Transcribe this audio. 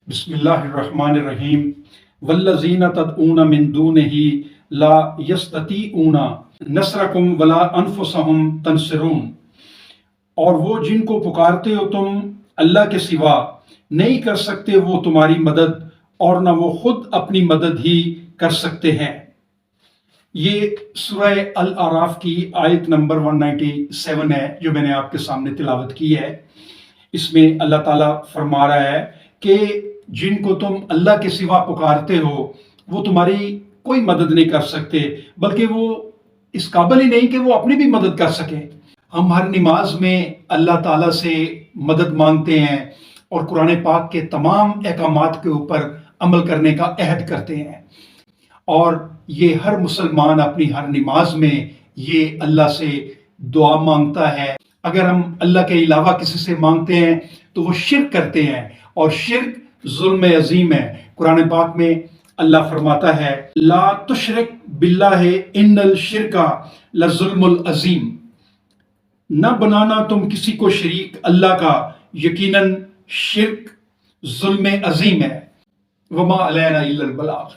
بسم اللہ الرحمن الرحیم والذین تدعون من دونہ لا یستطیعون نصرکم ولا انفسہم تنصرون، اور وہ جن کو پکارتے ہو تم اللہ کے سوا نہیں کر سکتے وہ تمہاری مدد، اور نہ وہ خود اپنی مدد ہی کر سکتے ہیں۔ یہ سورہ الاعراف کی آیت نمبر 197 ہے جو میں نے آپ کے سامنے تلاوت کی ہے۔ اس میں اللہ تعالیٰ فرما رہا ہے کہ جن کو تم اللہ کے سوا پکارتے ہو وہ تمہاری کوئی مدد نہیں کر سکتے، بلکہ وہ اس قابل ہی نہیں کہ وہ اپنی بھی مدد کر سکیں۔ ہم ہر نماز میں اللہ تعالیٰ سے مدد مانگتے ہیں اور قرآن پاک کے تمام احکامات کے اوپر عمل کرنے کا عہد کرتے ہیں، اور یہ ہر مسلمان اپنی ہر نماز میں یہ اللہ سے دعا مانگتا ہے۔ اگر ہم اللہ کے علاوہ کسی سے مانگتے ہیں تو وہ شرک کرتے ہیں، اور شرک ظلم عظیم ہے۔ قرآن پاک میں اللہ فرماتا ہے لا تشرک باللہ ان الشرک لظلم العظیم، نہ بنانا تم کسی کو شریک اللہ کا، یقیناً شرک ظلم عظیم ہے۔ وما علینا الا البلاغ۔